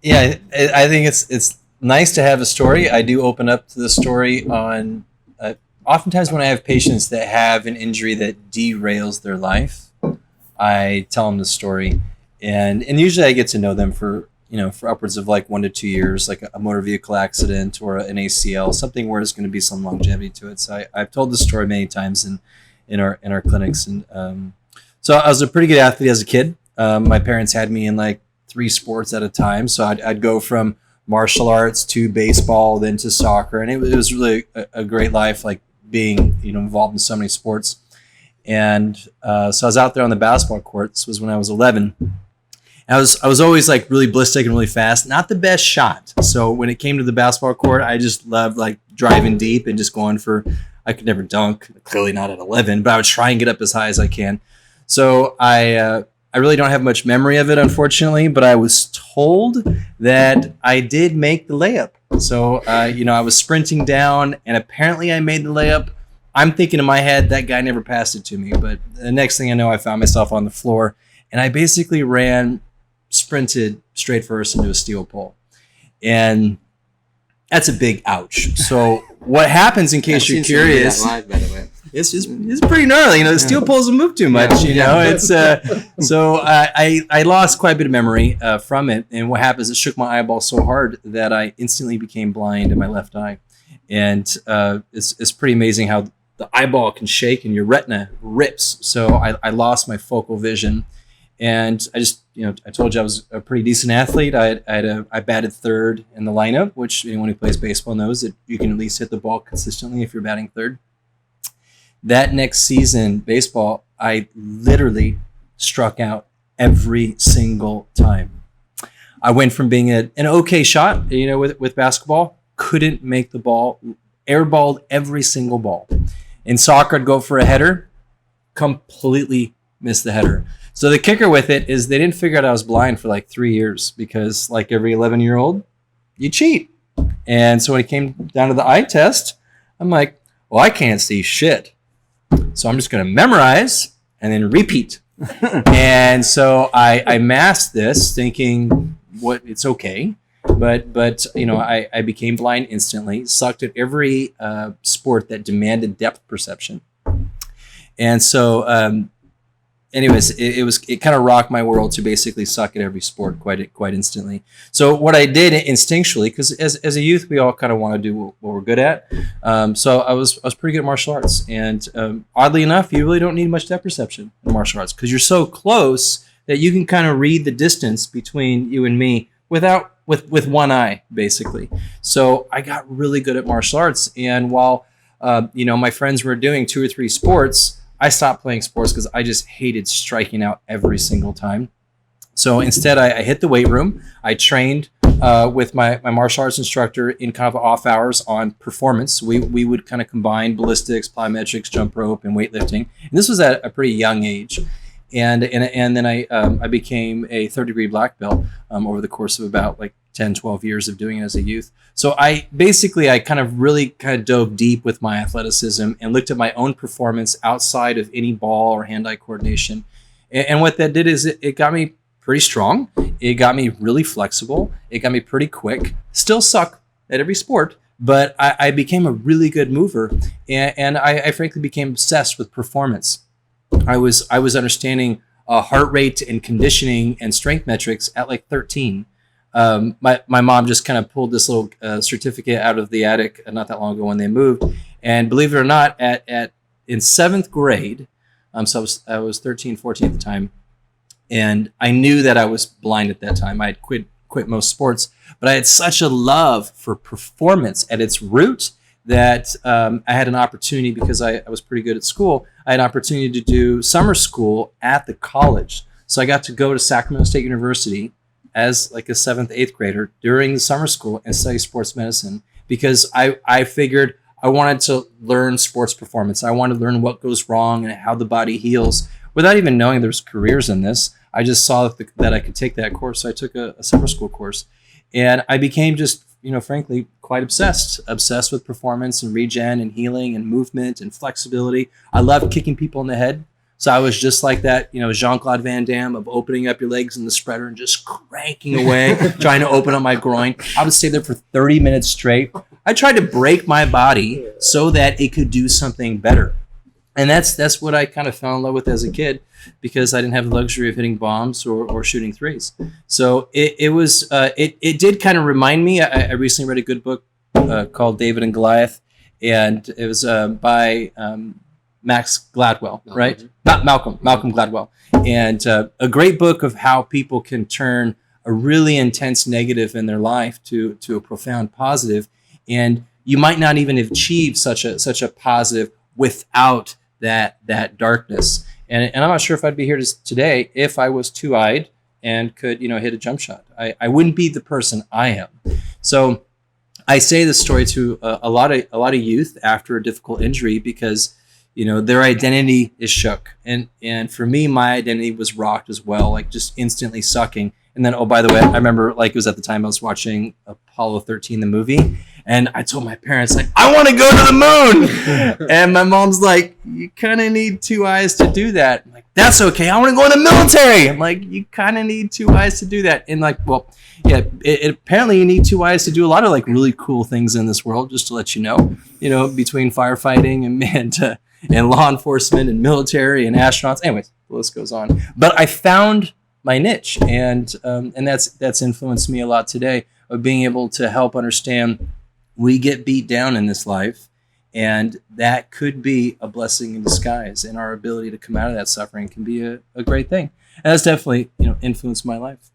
Yeah, I think it's nice to have a story. I do open up to the story on. Oftentimes, when I have patients that have an injury that derails their life, I tell them the story, and usually I get to know them for for upwards of like 1 to 2 years, like a motor vehicle accident or an ACL, something where there's going to be some longevity to it. So I've told the story many times in our clinics, and so I was a pretty good athlete as a kid. My parents had me in like 3 sports at a time, so I'd go from martial arts to baseball, then to soccer, and it was really a great life, like being involved in so many sports. And so I was out there on the basketball court. This was when I was 11. I was always like really ballistic and really fast. Not the best shot. So when it came to the basketball court, I just loved like driving deep and just going for. I could never dunk, clearly not at 11, but I would try and get up as high as I can. So I really don't have much memory of it, unfortunately, but I was told that I did make the layup. So I was sprinting down, and apparently I made the layup. I'm thinking in my head that guy never passed it to me, but the next thing I know, I found myself on the floor, and I basically sprinted straight first into a steel pole. And that's a big ouch. So what happens, in case you're curious, live, by the way. it's pretty gnarly. The steel poles will move too much. It's so I lost quite a bit of memory from it. And what happens? It shook my eyeball so hard that I instantly became blind in my left eye. And it's pretty amazing how the eyeball can shake and your retina rips. So I lost my focal vision. And I just, I told you I was a pretty decent athlete. I batted third in the lineup, which anyone who plays baseball knows that you can at least hit the ball consistently if you're batting third. That next season, baseball, I literally struck out every single time. I went from being an okay shot, with basketball, couldn't make the ball, airballed every single ball. In soccer, I'd go for a header, completely missed the header. So the kicker with it is they didn't figure out I was blind for like 3 years because, like every 11-year-old, you cheat. And so when it came down to the eye test, I'm like, well, I can't see shit. So I'm just going to memorize and then repeat. And so I masked this thinking it's okay. But I became blind instantly, sucked at every sport that demanded depth perception. And so anyways, it kind of rocked my world to basically suck at every sport quite instantly. So what I did instinctually, because as a youth, we all kind of want to do what we're good at. So I was pretty good at martial arts, and oddly enough, you really don't need much depth perception in martial arts because you're so close that you can kind of read the distance between you and me with one eye, basically. So I got really good at martial arts, and while my friends were doing 2 or 3 sports, I stopped playing sports because I just hated striking out every single time. So instead, I hit the weight room. I trained with my martial arts instructor in kind of off hours on performance. We would kind of combine ballistics, plyometrics, jump rope, and weightlifting. And this was at a pretty young age. And then I became a third-degree black belt over the course of about like 10, 12 years of doing it as a youth. So I kind of dove deep with my athleticism and looked at my own performance outside of any ball or hand-eye coordination. And what that did is it got me pretty strong. It got me really flexible. It got me pretty quick. Still suck at every sport, but I became a really good mover. And I frankly became obsessed with performance. I was understanding heart rate and conditioning and strength metrics at like 13. My mom just kind of pulled this little certificate out of the attic not that long ago when they moved, and believe it or not, in 7th grade, so I was 13, 14 at the time, and I knew that I was blind at that time. I had quit most sports, but I had such a love for performance at its root that I had an opportunity, because I was pretty good at school, I had an opportunity to do summer school at the college. So I got to go to Sacramento State University as like a 7th, 8th grader during the summer school and study sports medicine, because I figured I wanted to learn sports performance. I wanted to learn what goes wrong and how the body heals without even knowing there's careers in this. I just saw that I could take that course. So I took a summer school course, and I became just, frankly, quite obsessed with performance and regen and healing and movement and flexibility. I loved kicking people in the head. So I was just like that, Jean-Claude Van Damme of opening up your legs in the spreader and just cranking away, trying to open up my groin. I would stay there for 30 minutes straight. I tried to break my body so that it could do something better. And that's what I kind of fell in love with as a kid, because I didn't have the luxury of hitting bombs or shooting threes. So it did kind of remind me. I recently read a good book called David and Goliath, and it was by Max Gladwell, right? Not Malcolm Gladwell. And a great book of how people can turn a really intense negative in their life to a profound positive. And you might not even achieve such a positive without that darkness. And I'm not sure if I'd be here today if I was two-eyed and could, hit a jump shot. I wouldn't be the person I am. So I say this story to a lot of youth after a difficult injury, because their identity is shook. And for me, my identity was rocked as well, like just instantly sucking. And then, oh, by the way, I remember it was at the time I was watching Apollo 13, the movie. And I told my parents, I want to go to the moon. And my mom's like, you kind of need two eyes to do that. I'm like, that's okay. I want to go in the military. I'm like, you kind of need two eyes to do that. And apparently you need two eyes to do a lot of really cool things in this world, just to let you know, between firefighting and law enforcement and military and astronauts. Anyways, the list goes on. But I found my niche, and that's influenced me a lot today, of being able to help understand we get beat down in this life, and that could be a blessing in disguise, and our ability to come out of that suffering can be a great thing. And that's definitely influenced my life.